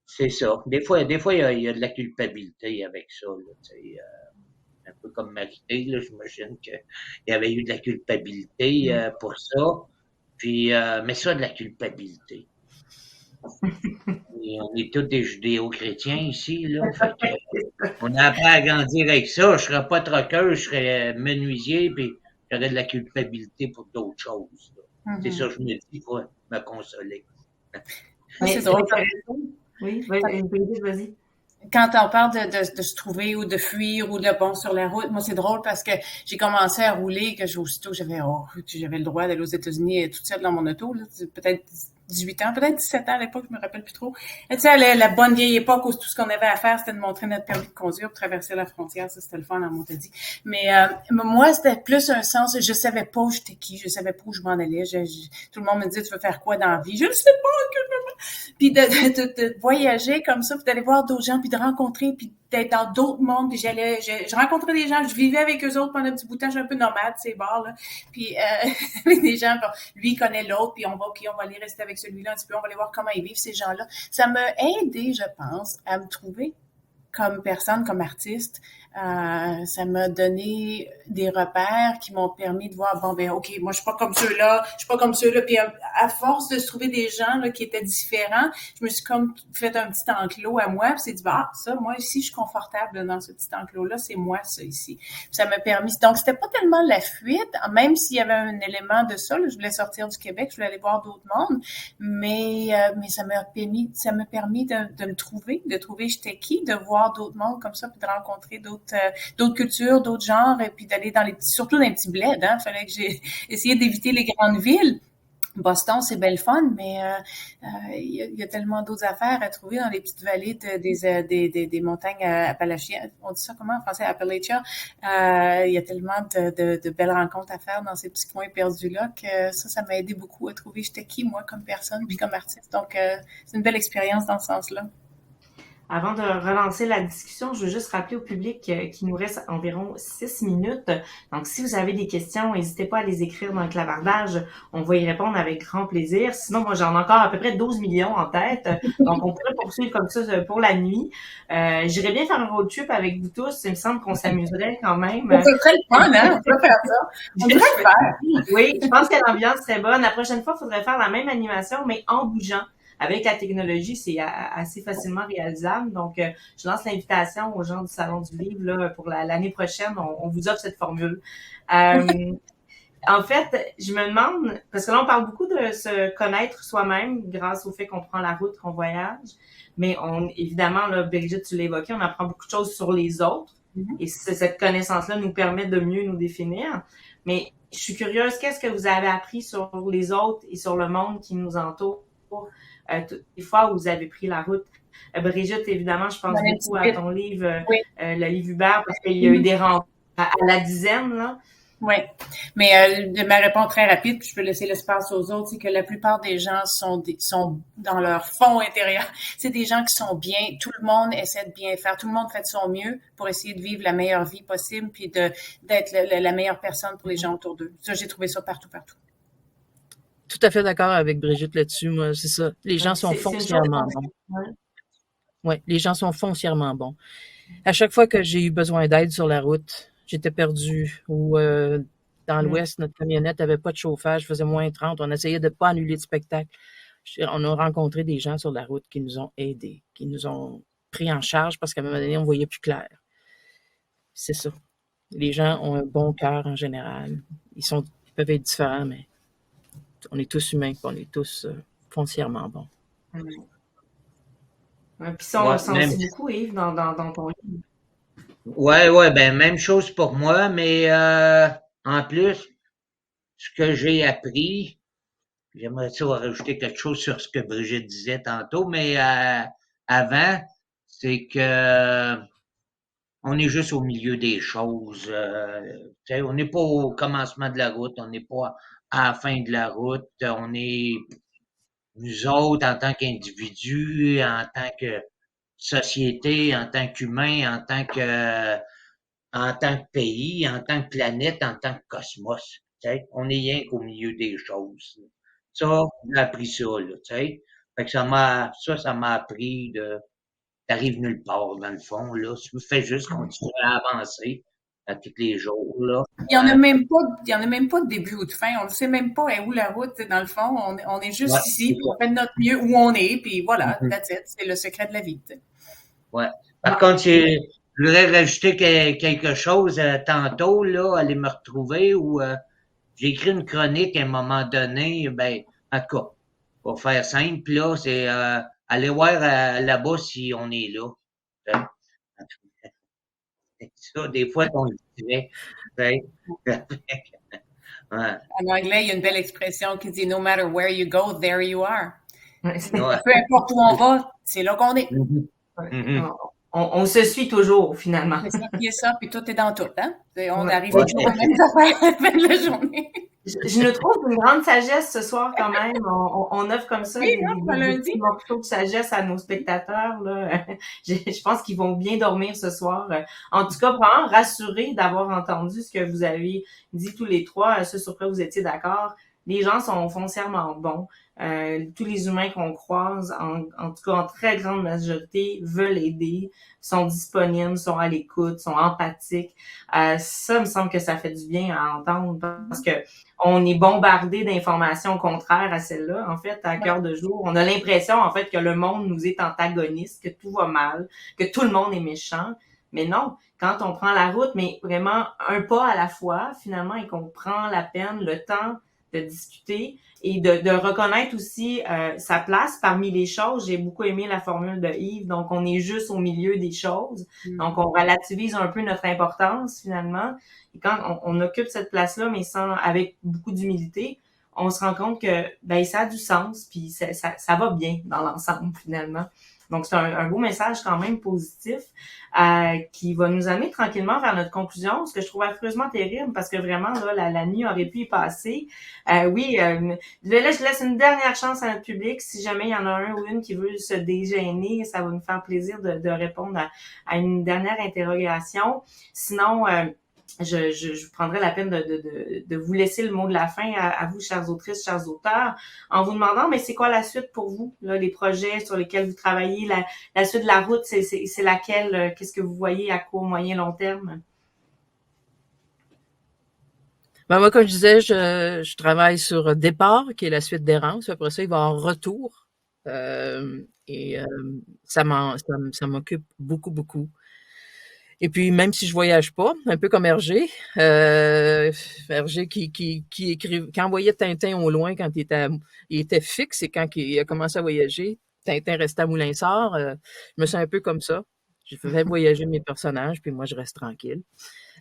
c'est ça. Des fois, il y a de la culpabilité avec ça, là, tu sais. Un peu comme Marité, là, j'imagine qu'il y avait eu de la culpabilité pour ça. Puis, mais ça, de la culpabilité. Et on est tous des judéo-chrétiens ici, là. Fait que, on a appris à grandir avec ça. Je serais pas troqueur, je serais menuisier, puis j'aurais de la culpabilité pour d'autres choses. C'est ça que je me dis pour me consoler. C'est drôle. Oui, vas-y. Quand on parle de se trouver ou de fuir ou de bon sur la route, moi c'est drôle parce que j'ai commencé à rouler que aussitôt j'avais le droit d'aller aux États-Unis toute seule dans mon auto, là, peut-être 18 ans, peut-être 17 ans à l'époque, je me rappelle plus trop. Tu sais, la bonne vieille époque où tout ce qu'on avait à faire, c'était de montrer notre permis de conduire pour traverser la frontière. Ça, c'était le fun en Montaudie. Mais moi, c'était plus un sens, je savais pas où j'étais qui, je savais pas où je m'en allais. Tout le monde me disait, tu veux faire quoi dans la vie? Je ne sais pas. Puis de voyager comme ça, puis d'aller voir d'autres gens, puis de rencontrer, puis d'être dans d'autres mondes, puis je rencontrais des gens, je vivais avec eux autres pendant un petit bout de temps, je suis un peu nomade, ces bars, là. Puis avec des gens, bon, lui, il connaît l'autre, puis on va aller rester avec celui-là un petit peu, on va aller voir comment ils vivent, ces gens-là. Ça m'a aidé, je pense, à me trouver comme personne, comme artiste. Ça m'a donné des repères qui m'ont permis de voir, bon, ben, OK, moi, je suis pas comme ceux-là, puis à force de se trouver des gens, là, qui étaient différents, je me suis comme fait un petit enclos à moi, puis c'est dit, ça, moi, ici, je suis confortable dans ce petit enclos-là, c'est moi, ça, ici. Puis ça m'a permis, donc, c'était pas tellement la fuite, même s'il y avait un élément de ça, là, je voulais sortir du Québec, je voulais aller voir d'autres mondes, mais ça m'a permis de me trouver, j'étais qui, de voir d'autres mondes comme ça, puis de rencontrer d'autres cultures, d'autres genres, et puis d'aller surtout dans les petits bleds, hein. Fallait que j'ai essayé d'éviter les grandes villes. Boston, c'est belle fun, mais il y a tellement d'autres affaires à trouver dans les petites vallées des montagnes appalachiennes. On dit ça comment en français? Appalachia. Il y a tellement de belles rencontres à faire dans ces petits coins perdus-là que ça m'a aidé beaucoup à trouver j'étais qui, moi, comme personne, puis comme artiste. Donc, c'est une belle expérience dans ce sens-là. Avant de relancer la discussion, je veux juste rappeler au public qu'il nous reste environ 6 minutes. Donc, si vous avez des questions, n'hésitez pas à les écrire dans le clavardage. On va y répondre avec grand plaisir. Sinon, moi, j'en ai encore à peu près 12 millions en tête. Donc, on pourrait poursuivre comme ça pour la nuit. J'irais bien faire un road trip avec vous tous. Il me semble qu'on s'amuserait quand même. C'est très le fun, hein? On peut faire ça. On devrait le faire. Oui, je pense que l'ambiance serait bonne. La prochaine fois, il faudrait faire la même animation, mais en bougeant, avec la technologie, c'est assez facilement réalisable. Donc, je lance l'invitation aux gens du Salon du Livre là, pour l'année prochaine. On vous offre cette formule. En fait, je me demande, parce que là, on parle beaucoup de se connaître soi-même grâce au fait qu'on prend la route, qu'on voyage. Mais évidemment, là, Brigitte, tu l'as évoqué, on apprend beaucoup de choses sur les autres. Et cette connaissance-là nous permet de mieux nous définir. Mais je suis curieuse, qu'est-ce que vous avez appris sur les autres et sur le monde qui nous entoure toutes les fois où vous avez pris la route? Brigitte, évidemment, je pense beaucoup à ton livre, le livre Hubert, parce qu'il y a eu des rencontres à la dizaine, là. Oui, mais de ma réponse très rapide, puis je peux laisser l'espace aux autres, c'est que la plupart des gens sont dans leur fond intérieur. C'est des gens qui sont bien, tout le monde essaie de bien faire, tout le monde fait de son mieux pour essayer de vivre la meilleure vie possible, puis d'être la meilleure personne pour les gens autour d'eux. Ça, j'ai trouvé ça partout. Tout à fait d'accord avec Brigitte là-dessus, moi, c'est ça. Les gens sont foncièrement bons. Oui, les gens sont foncièrement bons. À chaque fois que j'ai eu besoin d'aide sur la route, j'étais perdue ou dans l'Ouest, notre camionnette avait pas de chauffage, faisait moins 30. On essayait de pas annuler de spectacle. On a rencontré des gens sur la route qui nous ont aidés, qui nous ont pris en charge parce qu'à un moment donné, on voyait plus clair. C'est ça. Les gens ont un bon cœur en général. Ils peuvent être différents, mais on est tous humains, on est tous foncièrement bons. Puis ça, on ressent aussi beaucoup, Yves, dans ton livre. Ouais, ben même chose pour moi, mais en plus, ce que j'ai appris, j'aimerais ça rajouter quelque chose sur ce que Brigitte disait tantôt, mais avant, c'est que on est juste au milieu des choses. On n'est pas au commencement de la route, on n'est pas à la fin de la route, on est nous autres en tant qu'individus, en tant que société, en tant qu'humain, en tant que pays, en tant que planète, en tant que cosmos. On est rien qu'au milieu des choses. Ça, j'ai appris ça, là, fait que ça m'a appris t'arrives nulle part, dans le fond, là. Tu fais juste continuer à avancer à tous les jours, là. Il y en a même pas de début ou de fin. On ne sait même pas où la route, dans le fond. On est juste ici, puis on fait de notre mieux où on est, puis voilà, that's it. C'est le secret de la vie, t'sais. Ouais. Par contre, je voudrais rajouter quelque chose tantôt, là, aller me retrouver où j'ai écrit une chronique à un moment donné, ben, en tout cas, pour faire simple, là, c'est aller voir là-bas si on est là. Ça, des fois, on le dirait. Ouais. En anglais, il y a une belle expression qui dit « No matter where you go, there you are ». Ouais. Peu importe où on va, c'est là qu'on est. On se suit toujours, finalement. C'est ça qui est ça, puis tout est dans tout, hein? On arrive toujours aux mêmes affaires à la fin de la journée. Je nous trouve une grande sagesse ce soir quand même. On offre comme ça des petits morceaux de sagesse à nos spectateurs. Là. Je pense qu'ils vont bien dormir ce soir. En tout cas, vraiment rassurés d'avoir entendu ce que vous avez dit tous les trois, ce sur quoi vous étiez d'accord. Les gens sont foncièrement bons. Tous les humains qu'on croise, en tout cas en très grande majorité, veulent aider, sont disponibles, sont à l'écoute, sont empathiques. Ça, il me semble que ça fait du bien à entendre parce que on est bombardé d'informations contraires à celles-là. En fait, à cœur de jour, on a l'impression en fait que le monde nous est antagoniste, que tout va mal, que tout le monde est méchant. Mais non, quand on prend la route, mais vraiment un pas à la fois, finalement, et qu'on prend la peine, le temps de discuter et de reconnaître aussi sa place parmi les choses. J'ai beaucoup aimé la formule de Yves, donc on est juste au milieu des choses. Donc on relativise un peu notre importance finalement. Et quand on occupe cette place-là, mais avec beaucoup d'humilité, on se rend compte que ça a du sens, puis ça va bien dans l'ensemble finalement. Donc, c'est un beau message quand même positif qui va nous amener tranquillement vers notre conclusion, ce que je trouve affreusement terrible parce que vraiment, là, la nuit aurait pu y passer. Oui, là, je laisse une dernière chance à notre public. Si jamais il y en a un ou une qui veut se dégêner, ça va nous faire plaisir de répondre à une dernière interrogation. Sinon, je prendrai la peine de vous laisser le mot de la fin à vous, chères autrices, chers auteurs, en vous demandant, mais c'est quoi la suite pour vous, là, les projets sur lesquels vous travaillez, la suite de la route, c'est laquelle, qu'est-ce que vous voyez à court, moyen, long terme? Ben moi, comme je disais, je travaille sur Départ, qui est la suite d'Errance. Après ça, il va y avoir Retour, Et ça m'occupe beaucoup, beaucoup. Et puis, même si je voyage pas, un peu comme Hergé, Hergé qui envoyait Tintin au loin quand il était fixe et quand il a commencé à voyager, Tintin restait à Moulinsart. Je me sens un peu comme ça. Je fais voyager mes personnages, puis moi, je reste tranquille.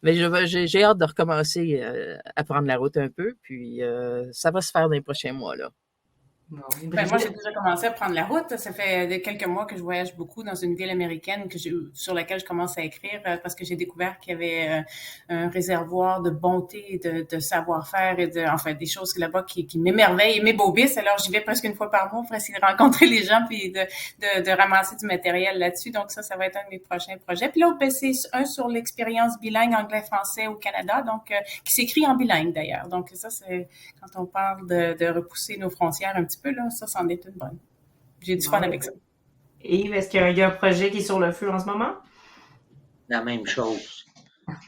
Mais j'ai hâte de recommencer à prendre la route un peu, puis ça va se faire dans les prochains mois, là. Bon, Ben, moi, j'ai Brigitte? déjà commencé à prendre la route. Ça fait quelques mois que je voyage beaucoup dans une ville américaine sur laquelle je commence à écrire parce que j'ai découvert qu'il y avait un réservoir de bonté, de savoir-faire et enfin, des choses là-bas qui m'émerveillent et m'ébobissent. Alors, j'y vais presque une fois par mois pour essayer de rencontrer les gens puis de ramasser du matériel là-dessus. Donc, ça va être un de mes prochains projets. Puis l'autre, ben, c'est un sur l'expérience bilingue anglais-français au Canada, donc qui s'écrit en bilingue d'ailleurs. Donc, ça, c'est quand on parle de repousser nos frontières un petit peu, là, ça, c'en est une bonne. J'ai du fun Bon. avec ça. Yves, est-ce qu'il y a un projet qui est sur le feu en ce moment? La même chose.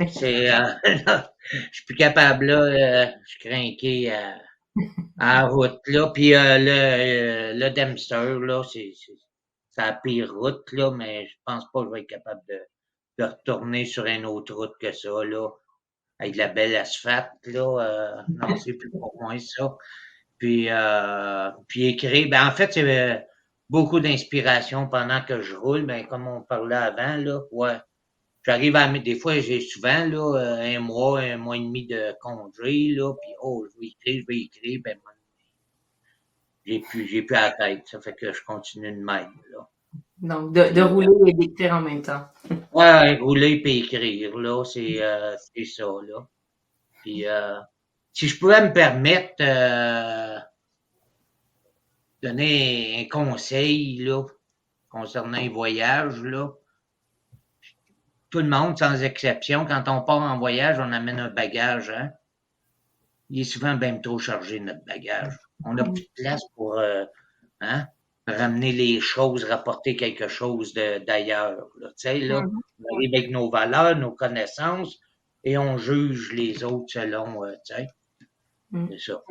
C'est, je suis plus capable, là, je suis craqué à la route, là. Puis le Dempster, là, c'est la pire route, là, mais je pense pas que je vais être capable de retourner sur une autre route que ça, là, avec de la belle asphalte, là. Non, c'est plus pour moi, ça. Puis écrire, ben en fait, c'est beaucoup d'inspiration pendant que je roule, ben comme on parlait avant, là, ouais. J'arrive à des fois, j'ai souvent là, un mois et demi de congé, là, puis oh, je vais écrire, ben j'ai plus à la tête. Ça fait que je continue de même, là. Donc, de rouler et d'écrire en même temps. Ouais, rouler puis écrire, là, c'est ça, là. Puis si je pouvais me permettre donner un conseil, là, concernant les voyages, là, tout le monde, sans exception, quand on part en voyage, on amène un bagage, hein. Il est souvent bien trop chargé, notre bagage. On n'a plus de place pour hein, ramener les choses, rapporter quelque chose d'ailleurs. Tu sais, là, on arrive avec nos valeurs, nos connaissances, et on juge les autres selon, tu sais, c'est ça.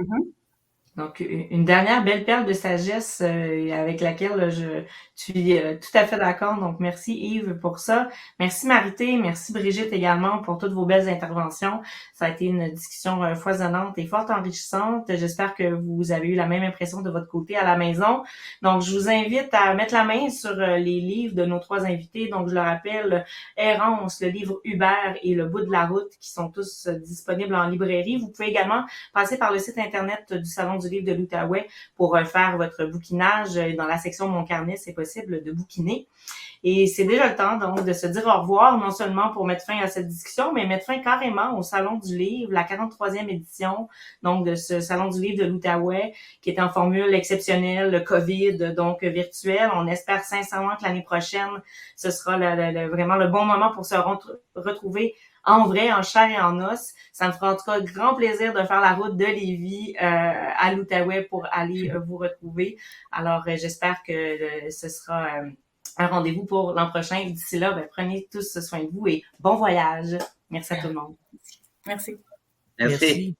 Donc, une dernière belle perle de sagesse avec laquelle je suis tout à fait d'accord. Donc, merci Yves pour ça. Merci Marité, merci Brigitte également pour toutes vos belles interventions. Ça a été une discussion foisonnante et fort enrichissante. J'espère que vous avez eu la même impression de votre côté à la maison. Donc, je vous invite à mettre la main sur les livres de nos trois invités. Donc, je le rappelle, Errance, le livre Hubert et Le bout de la route qui sont tous disponibles en librairie. Vous pouvez également passer par le site internet du Salon du livre de l'Outaouais pour faire votre bouquinage. Dans la section Mon carnet, c'est possible de bouquiner. Et c'est déjà le temps donc de se dire au revoir, non seulement pour mettre fin à cette discussion, mais mettre fin carrément au Salon du livre, la 43e édition donc de ce Salon du livre de l'Outaouais, qui est en formule exceptionnelle, le COVID, donc virtuel. On espère sincèrement que l'année prochaine, ce sera vraiment le bon moment pour se retrouver en vrai, en chair et en os. Ça me fera en tout cas grand plaisir de faire la route de Lévis à l'Outaouais pour aller vous retrouver. Alors, j'espère que ce sera un rendez-vous pour l'an prochain. D'ici là, prenez tous soin de vous et bon voyage. Merci à tout le monde. Merci. Merci. Merci.